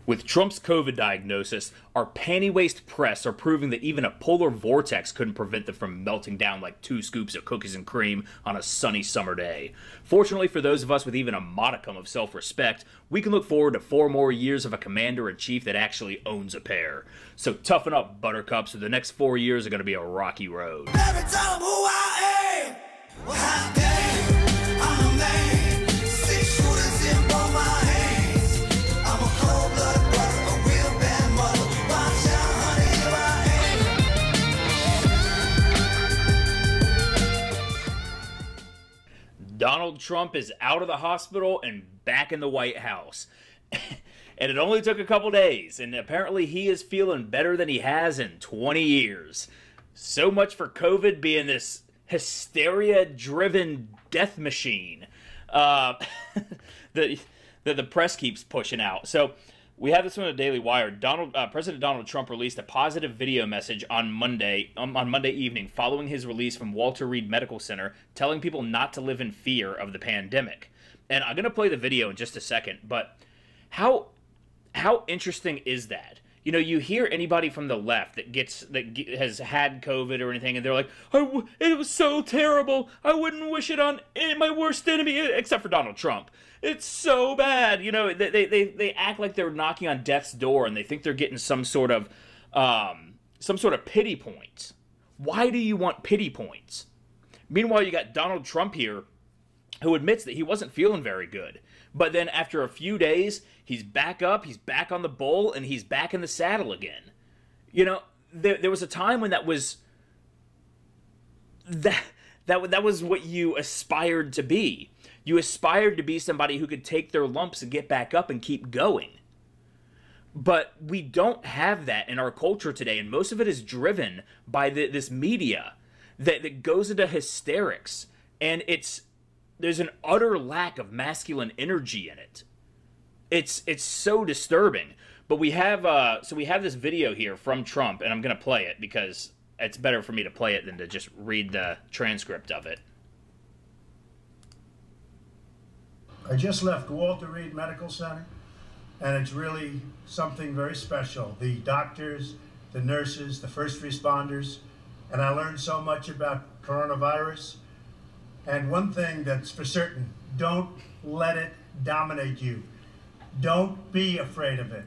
With Trump's COVID diagnosis, our panty-waist press are proving that even a polar vortex couldn't prevent them from melting down like 2 scoops of cookies and cream on a sunny summer day. Fortunately for those of us with even a modicum of self-respect, we can look forward to 4 more years of a commander-in-chief that actually owns a pair. So toughen up, buttercups, or the next 4 years are going to be a rocky road. Never tell them who I am. Well, how dare I'm a man. 6 shooters in both my hands. I'm a cold-blooded brother, a real bad mother. Watch out, honey, here I am. Donald Trump is out of the hospital and back in the White House. And it only took a couple days, and apparently he is feeling better than he has in 20 years. So much for COVID being this hysteria-driven death machine that the press keeps pushing out. So we have this one on the Daily Wire. President Donald Trump released a positive video message on Monday evening following his release from Walter Reed Medical Center, telling people not to live in fear of the pandemic. And I'm going to play the video in just a second, but how interesting is that? You know, you hear anybody from the left that has had COVID or anything, and they're like, it was so terrible. I wouldn't wish it on my worst enemy, except for Donald Trump. It's so bad. You know, they act like they're knocking on death's door, and they think they're getting some sort of pity points. Why do you want pity points? Meanwhile, you got Donald Trump here, who admits that he wasn't feeling very good. But then after a few days, he's back up, he's back on the bull, and he's back in the saddle again. You know, there was a time when that was what you aspired to be. You aspired to be somebody who could take their lumps and get back up and keep going. But we don't have that in our culture today, and most of it is driven by this media that goes into hysterics, and there's an utter lack of masculine energy in it. It's so disturbing. But we have this video here from Trump, and I'm going to play it because it's better for me to play it than to just read the transcript of it. I just left Walter Reed Medical Center, and it's really something very special. The doctors, the nurses, the first responders, and I learned so much about coronavirus. And one thing that's for certain, don't let it dominate you. Don't be afraid of it.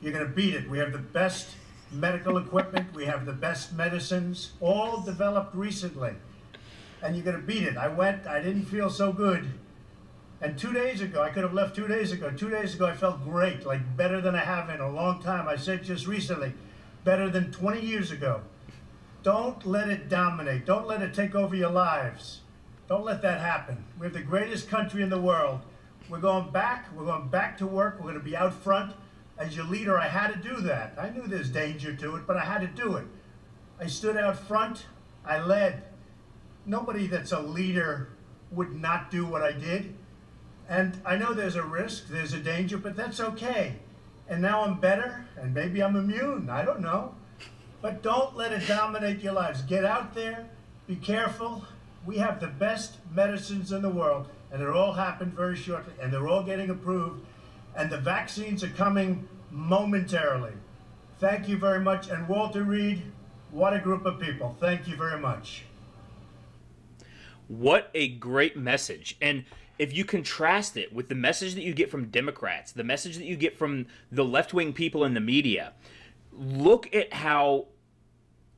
You're going to beat it. We have the best medical equipment. We have the best medicines, all developed recently. And you're going to beat it. I didn't feel so good. And 2 days ago, I could have left 2 days ago. 2 days ago, I felt great, like better than I have in a long time. I said just recently, better than 20 years ago. Don't let it dominate. Don't let it take over your lives. Don't let that happen. We have the greatest country in the world. We're going back to work. We're going to be out front. As your leader, I had to do that. I knew there's danger to it, but I had to do it. I stood out front. I led. Nobody that's a leader would not do what I did. And I know there's a risk, there's a danger, but that's okay. And now I'm better, and maybe I'm immune. I don't know. But don't let it dominate your lives. Get out there. Be careful. We have the best medicines in the world, and it all happened very shortly, and they're all getting approved, and the vaccines are coming momentarily. Thank you very much, and Walter Reed, what a group of people. Thank you very much. What a great message. And if you contrast it with the message that you get from Democrats, the message that you get from the left-wing people in the media, look at how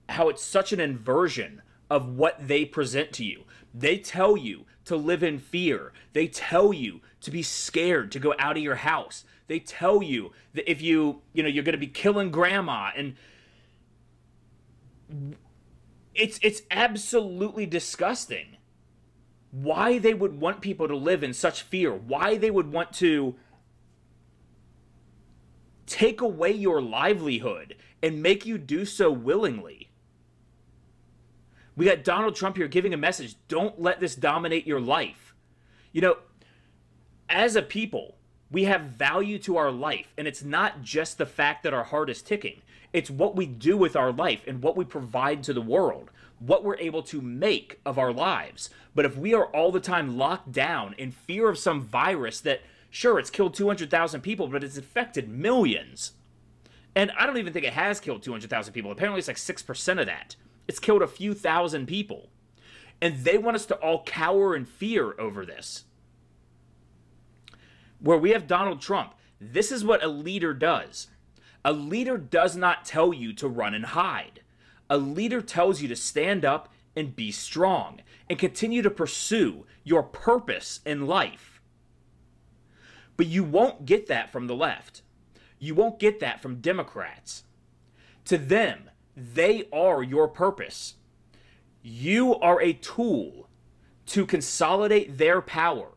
it's such an inversion of what they present to you. They tell you to live in fear. They tell you to be scared to go out of your house. They tell you that if you're going to be killing grandma, and it's absolutely disgusting. Why they would want people to live in such fear, why they would want to take away your livelihood and make you do so willingly. We got Donald Trump here giving a message. Don't let this dominate your life. You know, as a people, we have value to our life, and it's not just the fact that our heart is ticking. It's what we do with our life and what we provide to the world, what we're able to make of our lives. But if we are all the time locked down in fear of some virus that Sure, it's killed 200,000 people, but it's affected millions. And I don't even think it has killed 200,000 people. Apparently it's like 6% of that. It's killed a few thousand people. And they want us to all cower in fear over this. Where we have Donald Trump, this is what a leader does. A leader does not tell you to run and hide. A leader tells you to stand up and be strong and continue to pursue your purpose in life. But you won't get that from the left. You won't get that from Democrats. To them, they are your purpose. You are a tool to consolidate their power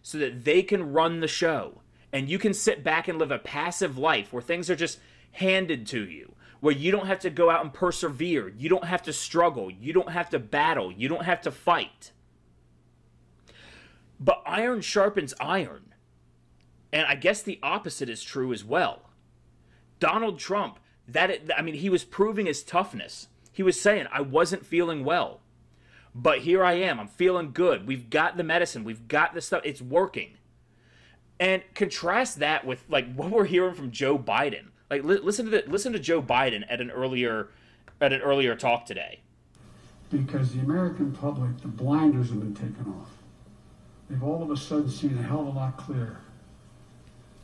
so that they can run the show. And you can sit back and live a passive life where things are just handed to you, where you don't have to go out and persevere. You don't have to struggle. You don't have to battle. You don't have to fight. But iron sharpens iron. And I guess the opposite is true as well. Donald Trump, he was proving his toughness. He was saying, I wasn't feeling well, but here I am. I'm feeling good. We've got the medicine. We've got the stuff. It's working. And contrast that with like what we're hearing from Joe Biden. Like listen to Joe Biden at an earlier talk today. Because the American public, the blinders have been taken off. They've all of a sudden seen a hell of a lot clearer.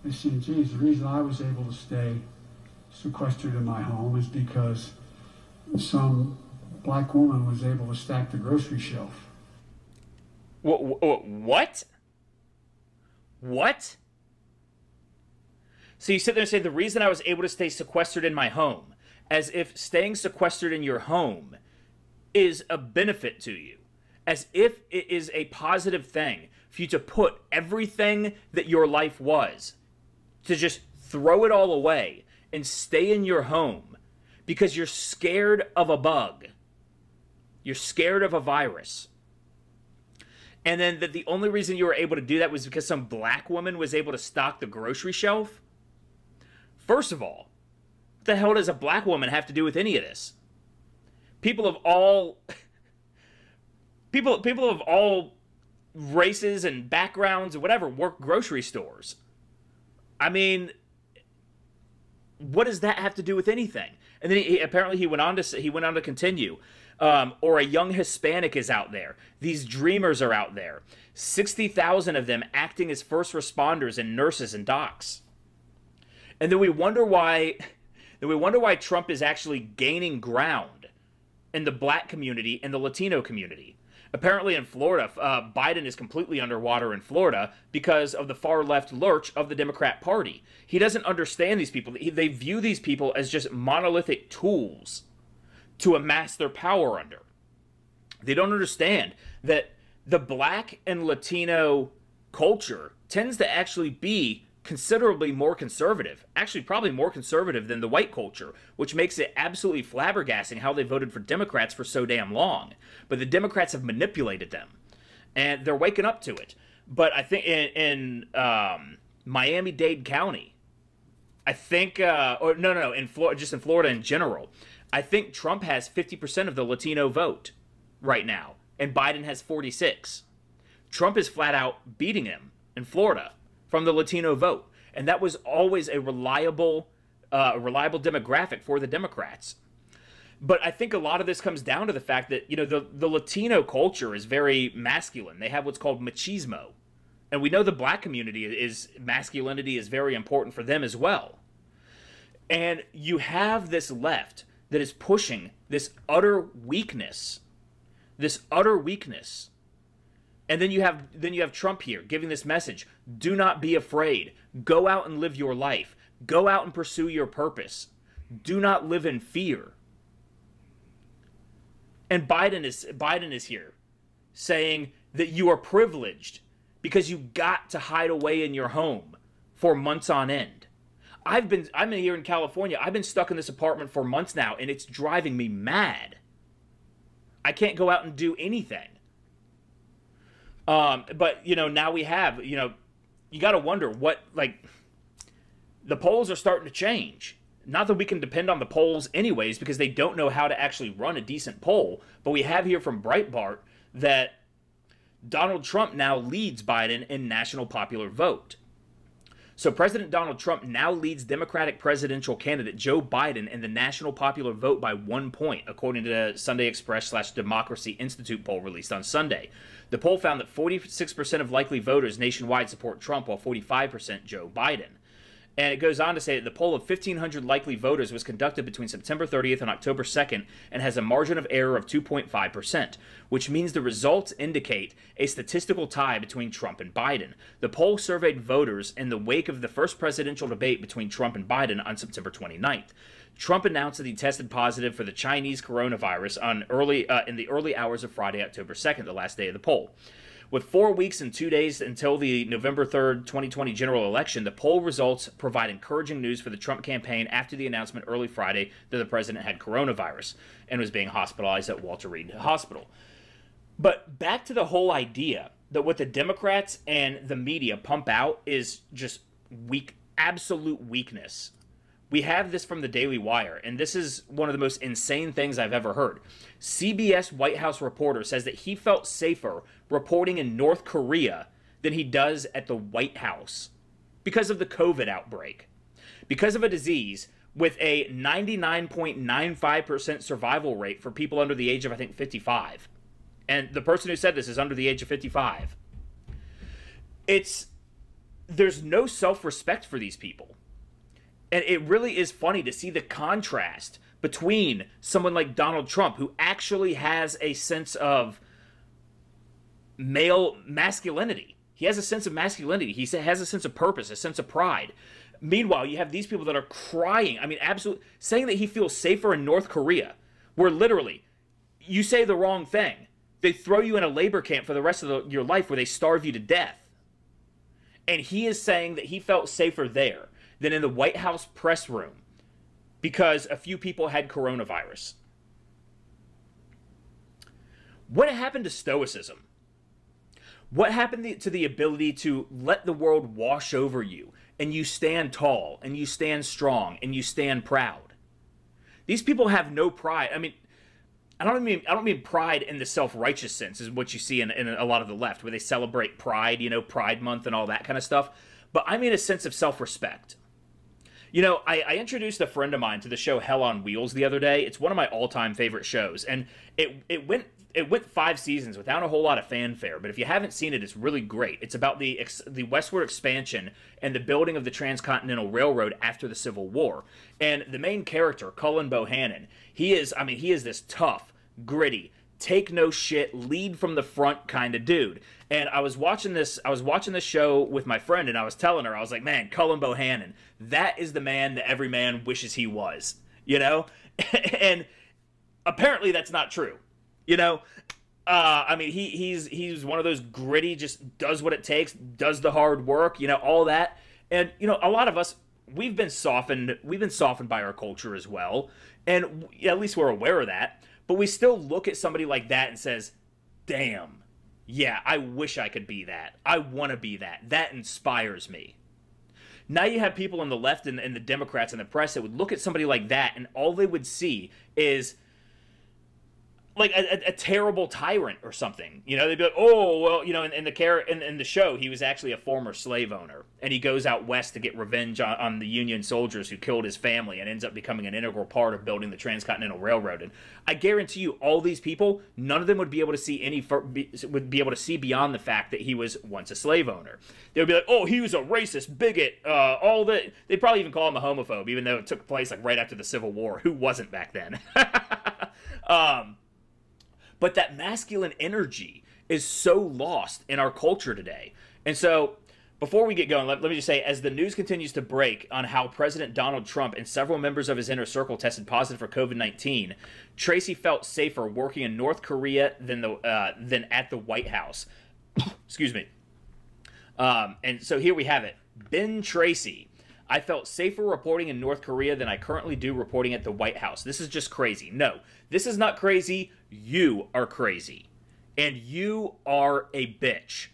They've seen, geez, the reason I was able to stay sequestered in my home is because some black woman was able to stack the grocery shelf. What? What? So you sit there and say, the reason I was able to stay sequestered in my home, as if staying sequestered in your home is a benefit to you, as if it is a positive thing for you to put everything that your life was, to just throw it all away and stay in your home because you're scared of a bug. You're scared of a virus. And then that the only reason you were able to do that was because some black woman was able to stock the grocery shelf? First of all, what the hell does a black woman have to do with any of this? People of all races and backgrounds and whatever work grocery stores. I mean, what does that have to do with anything? And then he went on to continue. Or a young Hispanic is out there. These dreamers are out there. 60,000 of them acting as first responders and nurses and docs. And then we wonder why Trump is actually gaining ground in the black community and the Latino community. Apparently in Florida, Biden is completely underwater in Florida because of the far left lurch of the Democrat Party. He doesn't understand these people. They view these people as just monolithic tools to amass their power under. They don't understand that the black and Latino culture tends to actually be considerably more conservative, actually probably more conservative than the white culture, which makes it absolutely flabbergasting how they voted for Democrats for so damn long. But the Democrats have manipulated them, and they're waking up to it. But I think in Miami-Dade County, I think, in Florida, just in Florida in general, I think Trump has 50% of the Latino vote right now, and Biden has 46. Trump is flat out beating him in Florida from the Latino vote, and that was always a reliable demographic for the Democrats. But I think a lot of this comes down to the fact that, the Latino culture is very masculine. They have what's called machismo, and we know the black community masculinity is very important for them as well. And you have this left that is pushing this utter weakness. And then you have Trump here giving this message. Do not be afraid. Go out and live your life. Go out and pursue your purpose. Do not live in fear. And Biden is here saying that you are privileged because you got to hide away in your home for months on end. I'm here in California. I've been stuck in this apartment for months now, and it's driving me mad. I can't go out and do anything. But, now we have, you got to wonder the polls are starting to change. Not that we can depend on the polls anyways, because they don't know how to actually run a decent poll. But we have here from Breitbart that Donald Trump now leads Biden in national popular vote. So President Donald Trump now leads Democratic presidential candidate Joe Biden in the national popular vote by 1 point, according to Sunday Express/Democracy Institute poll released on Sunday. The poll found that 46% of likely voters nationwide support Trump, while 45% Joe Biden. And it goes on to say that the poll of 1,500 likely voters was conducted between September 30th and October 2nd and has a margin of error of 2.5%, which means the results indicate a statistical tie between Trump and Biden. The poll surveyed voters in the wake of the first presidential debate between Trump and Biden on September 29th. Trump announced that he tested positive for the Chinese coronavirus in the early hours of Friday, October 2nd, the last day of the poll. With 4 weeks and 2 days until the November 3rd, 2020 general election, the poll results provide encouraging news for the Trump campaign after the announcement early Friday that the president had coronavirus and was being hospitalized at Walter Reed Hospital. But back to the whole idea that what the Democrats and the media pump out is just weak, absolute weakness. We have this from the Daily Wire, and this is one of the most insane things I've ever heard. CBS White House reporter says that he felt safer reporting in North Korea than he does at the White House because of the COVID outbreak. Because of a disease with a 99.95% survival rate for people under the age of, I think, 55. And the person who said this is under the age of 55. There's no self-respect for these people. And it really is funny to see the contrast between someone like Donald Trump, who actually has a sense of male masculinity. He has a sense of masculinity. He has a sense of purpose, a sense of pride. Meanwhile, you have these people that are crying. I mean, absolutely saying that he feels safer in North Korea, where literally you say the wrong thing, they throw you in a labor camp for the rest of your life where they starve you to death. And he is saying that he felt safer there than in the White House press room because a few people had coronavirus. What happened to stoicism? What happened to the ability to let the world wash over you and you stand tall and you stand strong and you stand proud? These people have no pride. I mean, I don't mean pride in the self-righteous sense, is what you see in a lot of the left, where they celebrate Pride, Pride Month and all that kind of stuff. But I mean a sense of self-respect. I introduced a friend of mine to the show Hell on Wheels the other day. It's one of my all-time favorite shows, and it went 5 seasons without a whole lot of fanfare. But if you haven't seen it, it's really great. It's about the westward expansion and the building of the Transcontinental Railroad after the Civil War. And the main character, Cullen Bohannon, he is this tough, gritty, take no shit, lead from the front kind of dude. And I was watching this show with my friend, and I was telling her, I was like, man, Cullen Bohannon, that is the man that every man wishes he was, And apparently that's not true, I mean, he's one of those gritty, just does what it takes, does the hard work, all that. And, a lot of us, we've been softened by our culture as well. And at least we're aware of that. But we still look at somebody like that and says, damn, yeah, I wish I could be that. I want to be that. That inspires me. Now you have people on the left and the Democrats and the press that would look at somebody like that, and all they would see is like a terrible tyrant or something. They'd be like, oh, well, in the show, he was actually a former slave owner, and he goes out west to get revenge on the Union soldiers who killed his family and ends up becoming an integral part of building the Transcontinental Railroad. And I guarantee you, all these people, none of them would be able to see beyond the fact that he was once a slave owner. They would be like, oh, he was a racist, bigot, all that. They'd probably even call him a homophobe, even though it took place like right after the Civil War. Who wasn't back then? But that masculine energy is so lost in our culture today. And so, before we get going, let me just say, as the news continues to break on how President Donald Trump and several members of his inner circle tested positive for COVID-19, Tracy felt safer working in North Korea than at the White House. Excuse me. And so here we have it. Ben Tracy. I felt safer reporting in North Korea than I currently do reporting at the White House. This is just crazy. No, this is not crazy. You are crazy. And you are a bitch.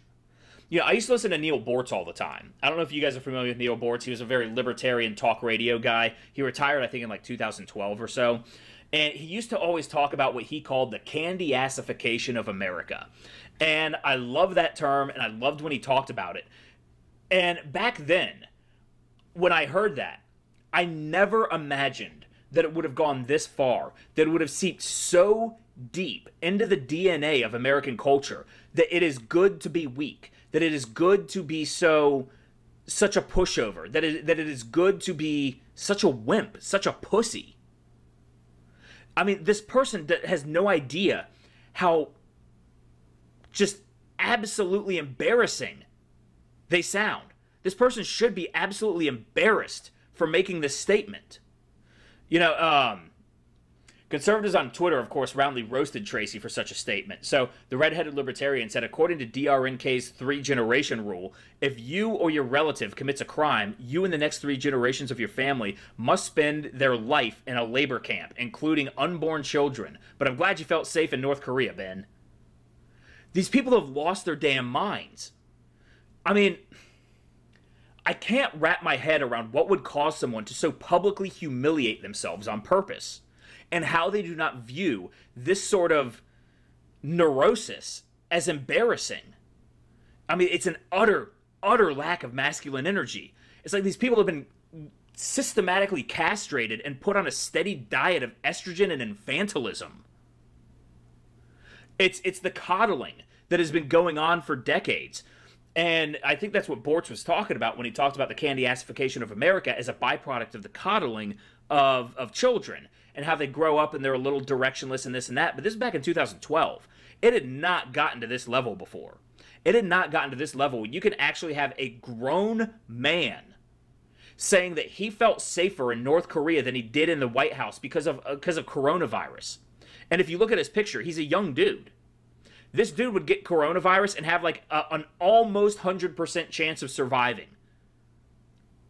I used to listen to Neil Bortz all the time. I don't know if you guys are familiar with Neil Bortz. He was a very libertarian talk radio guy. He retired, I think, in like 2012 or so. And he used to always talk about what he called the candy-assification of America. And I love that term, and I loved when he talked about it. And back then, when I heard that, I never imagined that it would have gone this far, that it would have seeped so deep into the DNA of American culture that it is good to be weak, that it is good to be such a pushover, that it is good to be such a wimp, such a pussy. I mean, this person that has no idea how just absolutely embarrassing they sound. This person should be absolutely embarrassed for making this statement. You know, conservatives on Twitter, of course, roundly roasted Tracy for such a statement. So the redheaded libertarian said, according to DRNK's 3-generation rule, if you or your relative commits a crime, you and the next 3 generations of your family must spend their life in a labor camp, including unborn children. But I'm glad you felt safe in North Korea, Ben. These people have lost their damn minds. I mean, I can't wrap my head around what would cause someone to so publicly humiliate themselves on purpose, and how they do not view this sort of neurosis as embarrassing. I mean, it's an utter lack of masculine energy. It's like these people have been systematically castrated and put on a steady diet of estrogen and infantilism. It's the coddling that has been going on for decades. And I think that's what Bortz was talking about when he talked about the candy assification of America as a byproduct of the coddling of children, and how they grow up and they're a little directionless and this and that. But this is back in 2012. It had not gotten to this level before. It had not gotten to this level. You can actually have a grown man saying that he felt safer in North Korea than he did in the White House because of coronavirus. And if you look at his picture, he's a young dude. This dude would get coronavirus and have like an almost 100% chance of surviving.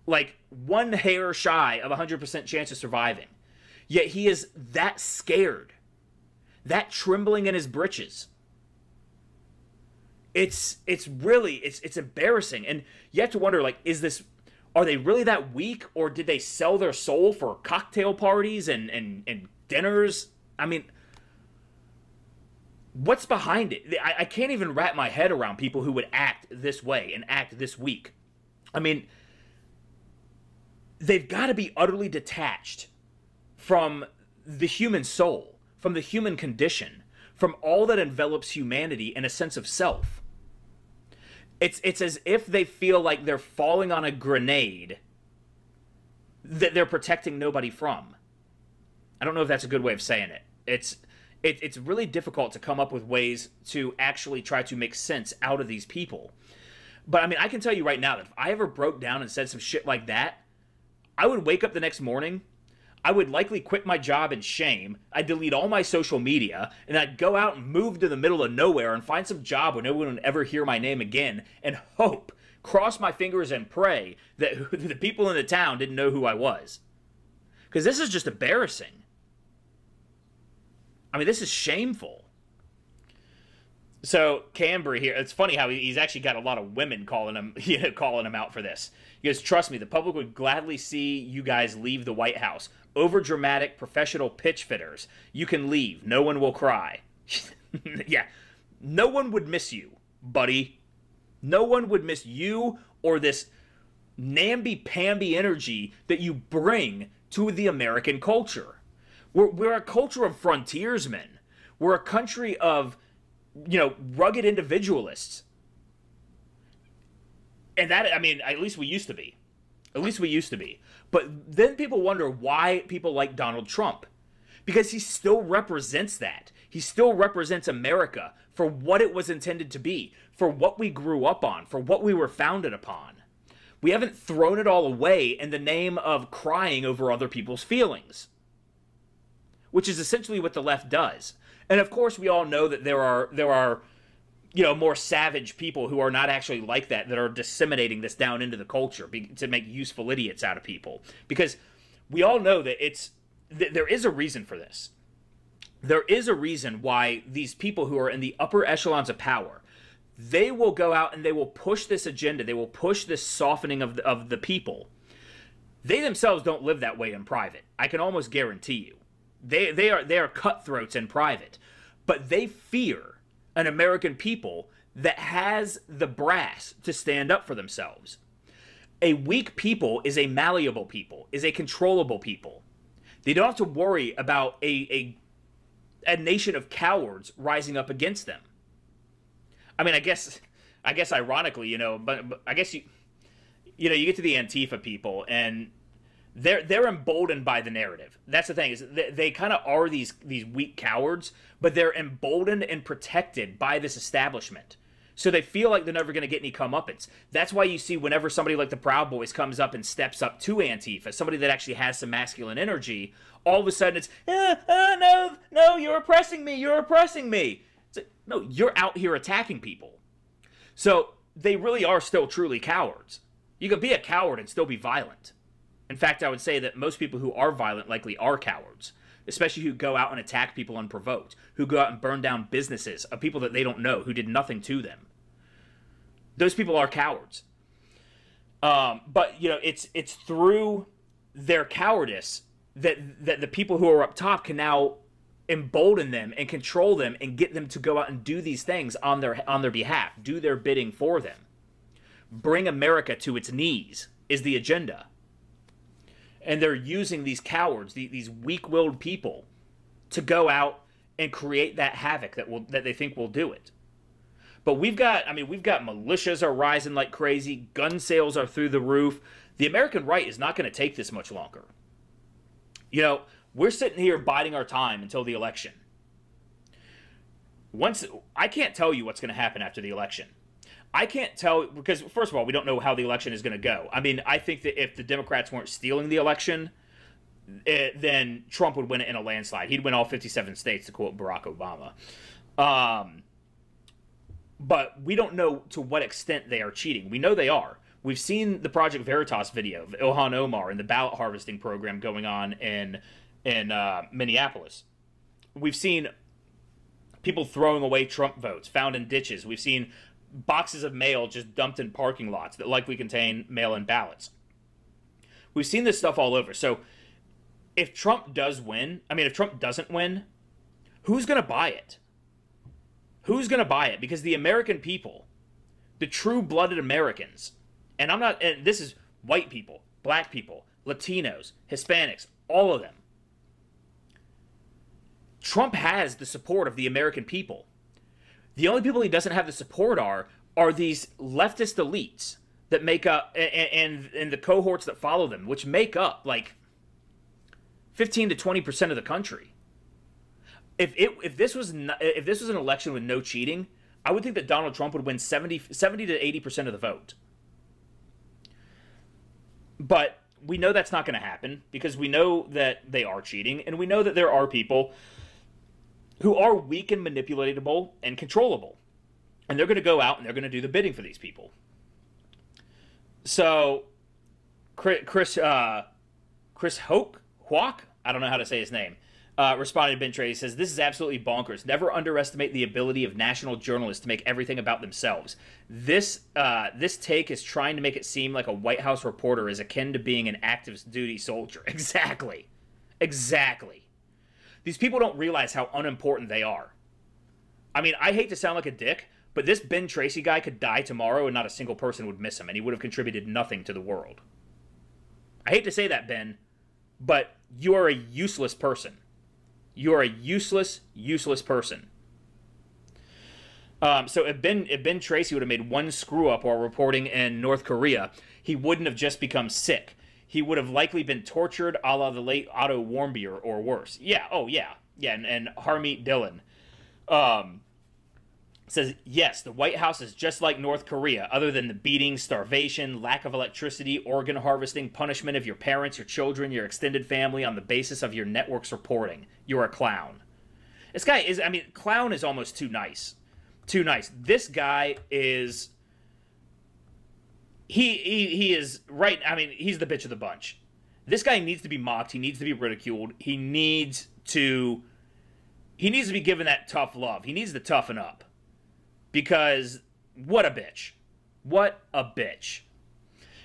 Like one hair shy of 100% chance of surviving. Yet he is that scared, that trembling in his britches. It's embarrassing. And you have to wonder, like, are they really that weak, or did they sell their soul for cocktail parties and dinners? I mean, what's behind it? I can't even wrap my head around people who would act this way and act this weak. I mean, they've got to be utterly detached from the human soul, from the human condition, from all that envelops humanity in a sense of self. It's as if they feel like they're falling on a grenade that they're protecting nobody from. I don't know if that's a good way of saying it. It's really difficult to come up with ways to actually try to make sense out of these people. But I mean, I can tell you right now that if I ever broke down and said some shit like that, I would wake up the next morning, I would likely quit my job in shame, I'd delete all my social media, and I'd go out and move to the middle of nowhere and find some job where no one would ever hear my name again, and hope, cross my fingers and pray that the people in the town didn't know who I was. Because this is just embarrassing. I mean, this is shameful. So Cambry here, it's funny how he's actually got a lot of women calling him out for this. He goes, trust me, the public would gladly see you guys leave the White House. Overdramatic professional pitch fitters. You can leave. No one will cry. Yeah. No one would miss you, buddy. No one would miss you or this namby-pamby energy that you bring to the American culture. We're a culture of frontiersmen. We're a country of, rugged individualists. And that, I mean, at least we used to be. At least we used to be. But then people wonder why people like Donald Trump. Because he still represents that. He still represents America for what it was intended to be, for what we grew up on, for what we were founded upon. We haven't thrown it all away in the name of crying over other people's feelings, which is essentially what the left does. And of course, we all know that there are more savage people who are not actually like that are disseminating this down into the culture to make useful idiots out of people. Because we all know that there is a reason for this. There is a reason why these people who are in the upper echelons of power, they will go out and they will push this agenda. They will push this softening of the people. They themselves don't live that way in private. I can almost guarantee you. They are cutthroats in private. But they fear an American people that has the brass to stand up for themselves. A weak people is a malleable people, is a controllable people. They don't have to worry about a nation of cowards rising up against them. I mean, I guess ironically, but I guess you get to the Antifa people and they're emboldened by the narrative. That's the thing, is they kind of are these weak cowards, but they're emboldened and protected by this establishment. So they feel like they're never going to get any comeuppance. That's why you see whenever somebody like the Proud Boys comes up and steps up to Antifa, somebody that actually has some masculine energy, all of a sudden it's, no, you're oppressing me, you're oppressing me. It's like, no, you're out here attacking people. So they really are still truly cowards. You could be a coward and still be violent. In fact, I would say that most people who are violent likely are cowards, especially who go out and attack people unprovoked, who go out and burn down businesses of people that they don't know, who did nothing to them. Those people are cowards. But, it's through their cowardice that the people who are up top can now embolden them and control them and get them to go out and do these things on their behalf, do their bidding for them. Bring America to its knees is the agenda. And they're using these cowards, these weak-willed people, to go out and create that havoc that they think will do it. But we've got militias are rising like crazy, gun sales are through the roof. The American right is not going to take this much longer. We're sitting here biding our time until the election. I can't tell you what's going to happen after the election. I can't tell, because first of all, we don't know how the election is going to go. I mean, I think that if the Democrats weren't stealing the election, then Trump would win it in a landslide. He'd win all 57 states, to quote Barack Obama. But we don't know to what extent they are cheating. We know they are. We've seen the Project Veritas video of Ilhan Omar and the ballot harvesting program going on in Minneapolis. We've seen people throwing away Trump votes, found in ditches. We've seen boxes of mail just dumped in parking lots that likely contain mail-in ballots. We've seen this stuff all over. So if Trump doesn't win, who's going to buy it? Who's going to buy it? Because the American people, the true-blooded Americans, and this is white people, black people, Latinos, Hispanics, all of them. Trump has the support of the American people. The only people he doesn't have the support are these leftist elites that make up, and the cohorts that follow them, which make up like 15 to 20% of the country. If this was an election with no cheating, I would think that Donald Trump would win 70 to 80% of the vote. But we know that's not going to happen because we know that they are cheating, and we know that there are people who are weak and manipulatable and controllable. And they're going to go out and they're going to do the bidding for these people. So, Chris Hoke, I don't know how to say his name, responded to Ben Trey. He says, "This is absolutely bonkers. Never underestimate the ability of national journalists to make everything about themselves. This take is trying to make it seem like a White House reporter is akin to being an active duty soldier." Exactly. These people don't realize how unimportant they are. I mean, I hate to sound like a dick, but this Ben Tracy guy could die tomorrow and not a single person would miss him, and he would have contributed nothing to the world. I hate to say that, Ben, but you are a useless person. You are a useless person. So if Ben Tracy would have made one screw-up while reporting in North Korea, he wouldn't have just become sick. He would have likely been tortured a la the late Otto Warmbier or worse. Yeah, and Harmeet Dillon says, yes, the White House is just like North Korea, other than the beating, starvation, lack of electricity, organ harvesting, punishment of your parents, your children, your extended family on the basis of your network's reporting. You're a clown. This guy is, clown is almost too nice. Too nice. This guy is... He is right. He's the bitch of the bunch. This guy needs to be mocked. He needs to be ridiculed. He needs to be given that tough love. He needs to toughen up. Because what a bitch. What a bitch.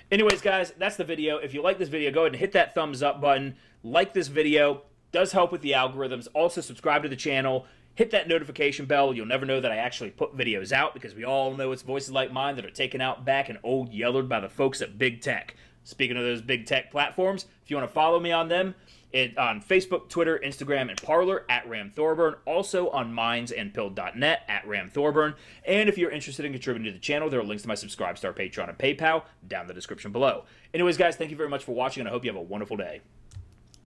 Anyways, guys, that's the video. If you like this video, go ahead and hit that thumbs up button. Like this video. Does help with the algorithms. Also, subscribe to the channel. Hit that notification bell. You'll never know that I actually put videos out, because we all know it's voices like mine that are taken out back and old yellered by the folks at Big Tech. Speaking of those Big Tech platforms, if you want to follow me on them, on Facebook, Twitter, Instagram, and Parler at Ram Thorburn. Also on mindsandpilled.net at Ram Thorburn. And if you're interested in contributing to the channel, there are links to my Subscribestar, Patreon, and PayPal down in the description below. Anyways, guys, thank you very much for watching, and I hope you have a wonderful day.